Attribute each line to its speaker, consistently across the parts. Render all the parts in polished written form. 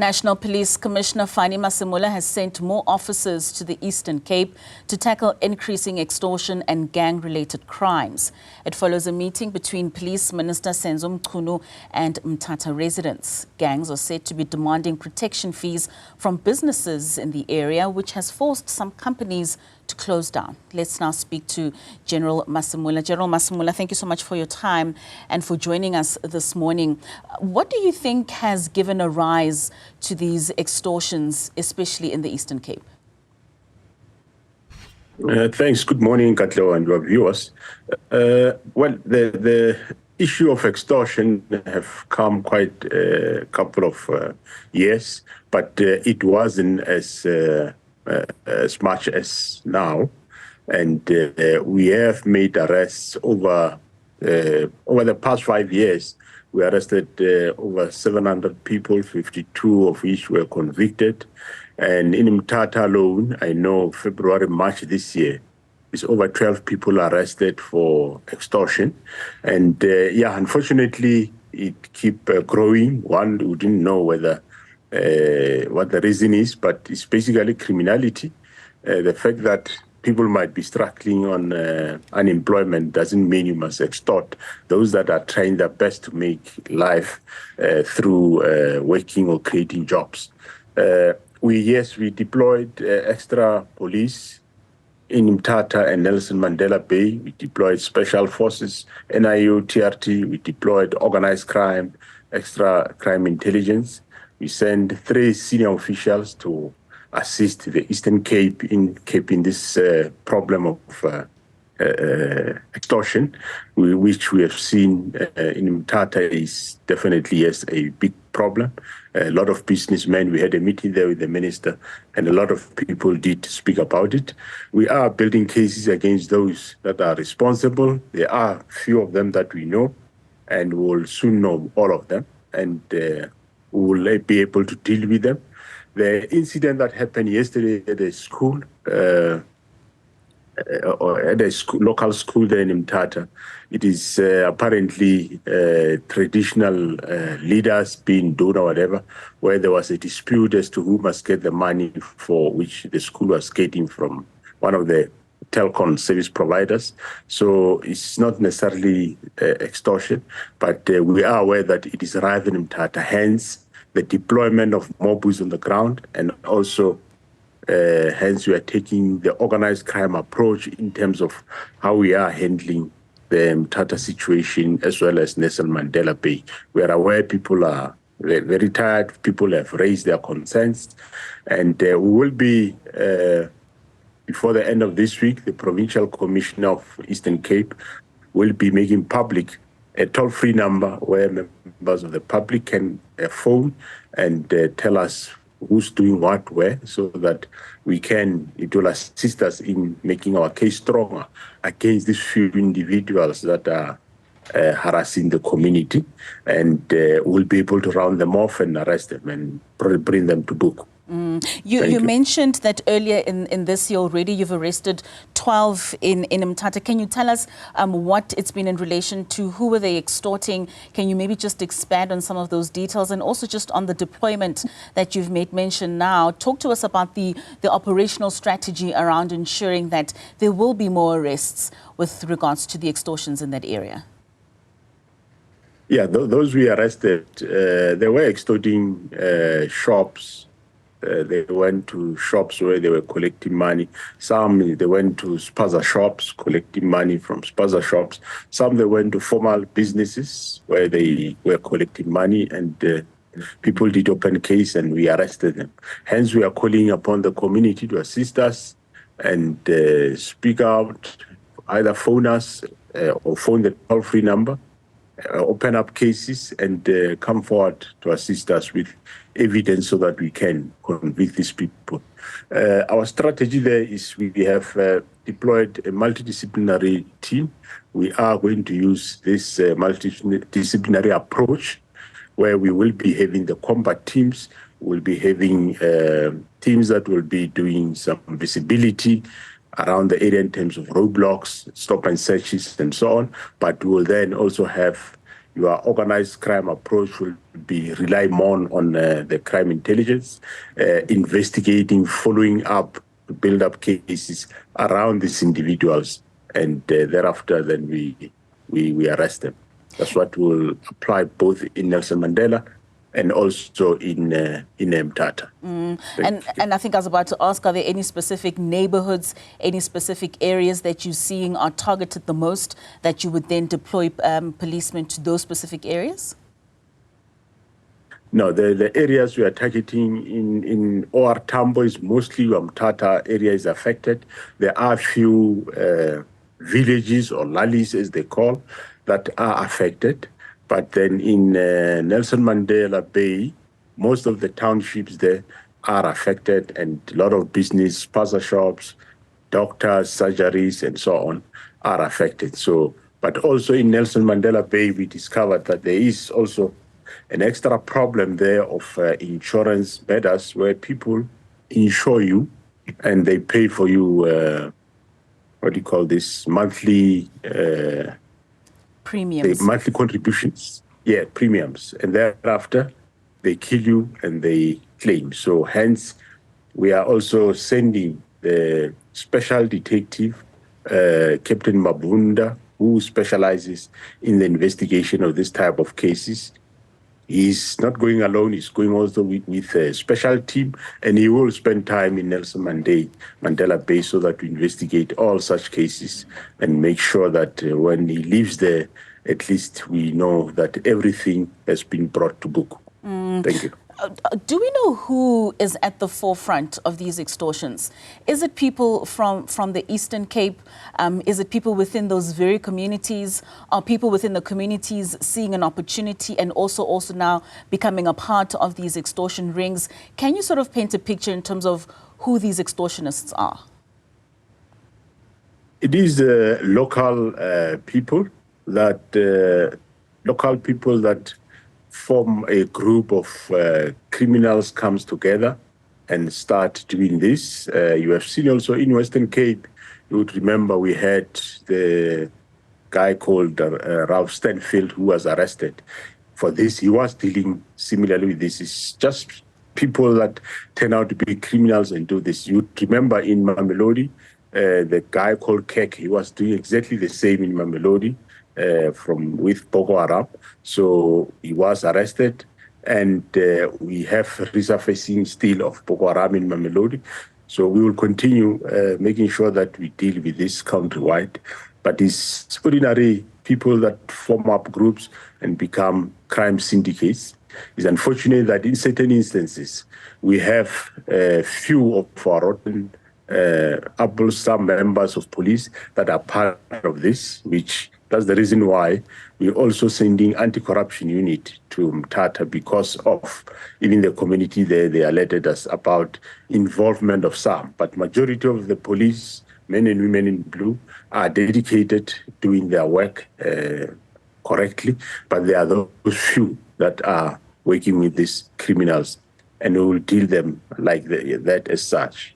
Speaker 1: National Police Commissioner Fannie Masemola has sent more officers to the Eastern Cape to tackle increasing extortion and gang-related crimes. It follows a meeting between Police Minister Senzo Mchunu and Mthatha residents. Gangs are said to be demanding protection fees from businesses in the area, which has forced some companies to close down. Let's now speak to General Masimula. General Masimula, thank you so much for your time and for joining us this morning. What do you think has given a rise to these extortions, especially in the Eastern Cape?
Speaker 2: Thanks. Good morning, Katlego and your viewers. Well, the issue of extortion have come quite a couple of years, but it wasn't as much as now. And we have made arrests over the past 5 years. We arrested over 700 people, 52 of which were convicted. And in Mthatha alone, I know February, March this year, it's over 12 people arrested for extortion. And yeah, unfortunately, it keep growing. One, we didn't know whether what the reason is, but it's basically criminality. The fact that people might be struggling on unemployment doesn't mean you must extort those that are trying their best to make life through working or creating jobs. We deployed extra police in Mthatha and Nelson Mandela Bay. We deployed special forces, NIO, TRT. We deployed organized crime, extra crime intelligence. We sent 3 senior officials to assist the Eastern Cape in keeping this problem of extortion, which we have seen in Mthatha is definitely, yes, a big problem. A lot of businessmen, we had a meeting there with the minister, and a lot of people did speak about it. We are building cases against those that are responsible. There are few of them that we know, and we'll soon know all of them, and we will be able to deal with them. The incident that happened yesterday at a school, or at a local school there in Mthatha, it is apparently traditional leaders being done or whatever, where there was a dispute as to who must get the money for which the school was getting from one of the telecom service providers. So it's not necessarily extortion, but we are aware that it is rife in Mthatha, hence the deployment of more boots on the ground, and also hence we are taking the organized crime approach in terms of how we are handling the Mthatha situation as well as Nelson Mandela Bay. We are aware people are very tired, people have raised their concerns, and we will be, before the end of this week, the Provincial Commissioner of Eastern Cape will be making public a toll-free number where members of the public can phone and tell us who's doing what where, so that it will assist us in making our case stronger against these few individuals that are harassing the community, and we'll be able to round them off and arrest them and probably bring them to book.
Speaker 1: You mentioned that earlier in this year already you've arrested 12 in Mthatha. Can you tell us what it's been in relation to? Who were they extorting? Can you maybe just expand on some of those details, and also just on the deployment that you've made mention now? Talk to us about the operational strategy around ensuring that there will be more arrests with regards to the extortions in that area.
Speaker 2: Yeah, those we arrested, they were extorting shops. They went to shops where they were collecting money. Some, they went to spaza shops, collecting money from spaza shops. Some, they went to formal businesses where they were collecting money, and people did open case and we arrested them. Hence, we are calling upon the community to assist us and speak out, either phone us or phone the toll-free number, open up cases, and come forward to assist us with evidence so that we can convict these people. Our strategy there is we have deployed a multidisciplinary team. We are going to use this multidisciplinary approach, where we will be having the combat teams, we'll be having teams that will be doing some visibility around the area in terms of roadblocks, stop and searches, and so on. But we will then also have your organized crime approach will rely more on the crime intelligence, investigating, following up, to build up cases around these individuals, and thereafter then we arrest them. That's what will apply both in Nelson Mandela and also in Mthatha.
Speaker 1: And I think I was about to ask, are there any specific neighborhoods, any specific areas that you're seeing are targeted the most, that you would then deploy policemen to those specific areas?
Speaker 2: No, the areas we are targeting in OR Tambo is mostly Mthatha area is affected. There are a few villages or lallies, as they call, that are affected. But then in Nelson Mandela Bay, most of the townships there are affected, and a lot of business, spaza shops, doctors, surgeries, and so on are affected. So, but also in Nelson Mandela Bay, we discovered that there is also an extra problem there of insurance matters where people insure you and they pay for you, what do you call this, monthly
Speaker 1: premiums.
Speaker 2: The monthly contributions, premiums. And thereafter, they kill you and they claim. So hence, we are also sending the special detective, Captain Mabunda, who specializes in the investigation of this type of cases. He's not going alone, he's going also with a special team, and he will spend time in Nelson Mandela Bay so that we investigate all such cases and make sure that when he leaves there, at least we know that everything has been brought to book. Thank you.
Speaker 1: Do we know who is at the forefront of these extortions? Is it people from the Eastern Cape? Is it people within those very communities? Are people within the communities seeing an opportunity and also now becoming a part of these extortion rings? Can you sort of paint a picture in terms of who these extortionists are?
Speaker 2: It is local people that form a group of criminals comes together and start doing this. You have seen also in Western Cape, you would remember we had the guy called Ralph Stanfield who was arrested for this. He was dealing similarly with this. It's just people that turn out to be criminals and do this. You would remember in Mamelodi, the guy called Kek, he was doing exactly the same in Mamelodi. With Boko Haram. So he was arrested, and we have resurfacing still of Boko Haram in Mamelodi. So we will continue making sure that we deal with this countrywide. But it's ordinary people that form up groups and become crime syndicates. It's unfortunate that in certain instances, we have a few of our some members of police that are part of this, which that's the reason why we're also sending anti-corruption unit to Mthatha, because of even the community there, they alerted us about involvement of some. But majority of the police, men and women in blue, are dedicated doing their work correctly. But there are those few that are working with these criminals, and we will deal them like that as such.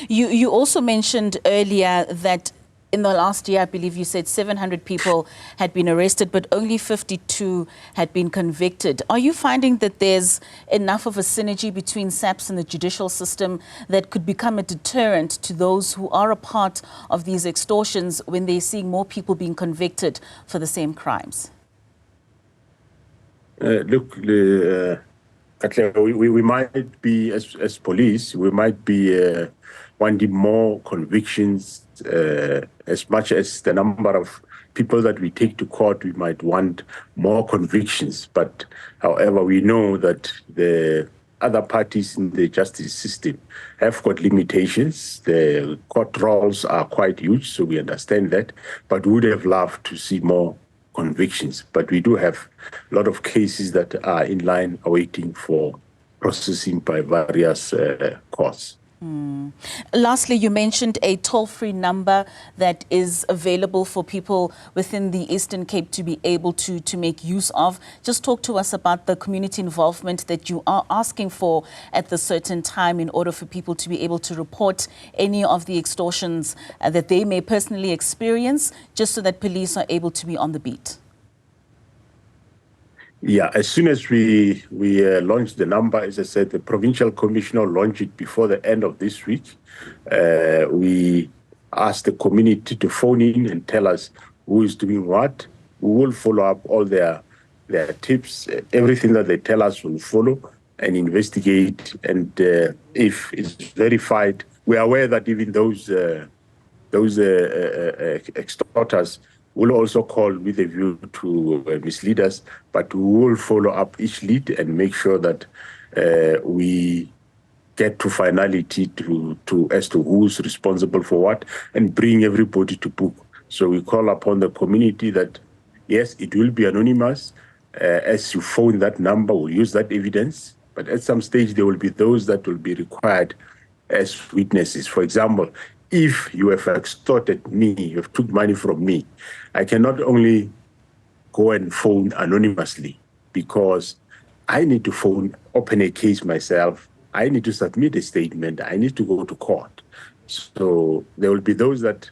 Speaker 1: You also mentioned earlier that in the last year, I believe you said 700 people had been arrested, but only 52 had been convicted. Are you finding that there's enough of a synergy between SAPS and the judicial system that could become a deterrent to those who are a part of these extortions when they're seeing more people being convicted for the same crimes?
Speaker 2: Look, we might be, as police, we might be wanting more convictions. As much as the number of people that we take to court, we might want more convictions. But however, we know that the other parties in the justice system have got limitations. The court rolls are quite huge, so we understand that. But we would have loved to see more convictions. But we do have a lot of cases that are in line awaiting for processing by various courts.
Speaker 1: Lastly, you mentioned a toll-free number that is available for people within the Eastern Cape to be able to make use of. Just talk to us about the community involvement that you are asking for at the certain time in order for people to be able to report any of the extortions that they may personally experience, just so that police are able to be on the beat.
Speaker 2: Yeah, as soon as we launch the number, as I said, the provincial commissioner launched it before the end of this week. We ask the community to phone in and tell us who is doing what. We will follow up all their tips. Everything that they tell us, we'll follow and investigate. And if it's verified, we are aware that even those extorters will also call with a view to mislead us, but we will follow up each lead and make sure that we get to finality as to who's responsible for what and bring everybody to book. So we call upon the community that, yes, it will be anonymous. As you phone that number, we'll use that evidence, but at some stage there will be those that will be required as witnesses. For example, if you have extorted me, you have took money from me, I cannot only go and phone anonymously because I need to open a case myself. I need to submit a statement. I need to go to court. So there will be those that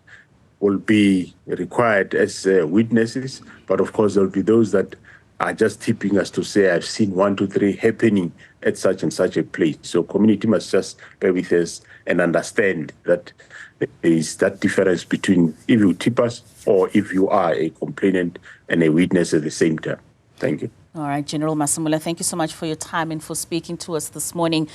Speaker 2: will be required as witnesses, but of course there will be those that are just tipping us to say, I've seen 1, 2, 3 happening at such and such a place. So community must just bear with us and understand that there is that difference between if you tip us or if you are a complainant and a witness at the same time. Thank you.
Speaker 1: All right, General Masimula, thank you so much for your time and for speaking to us this morning.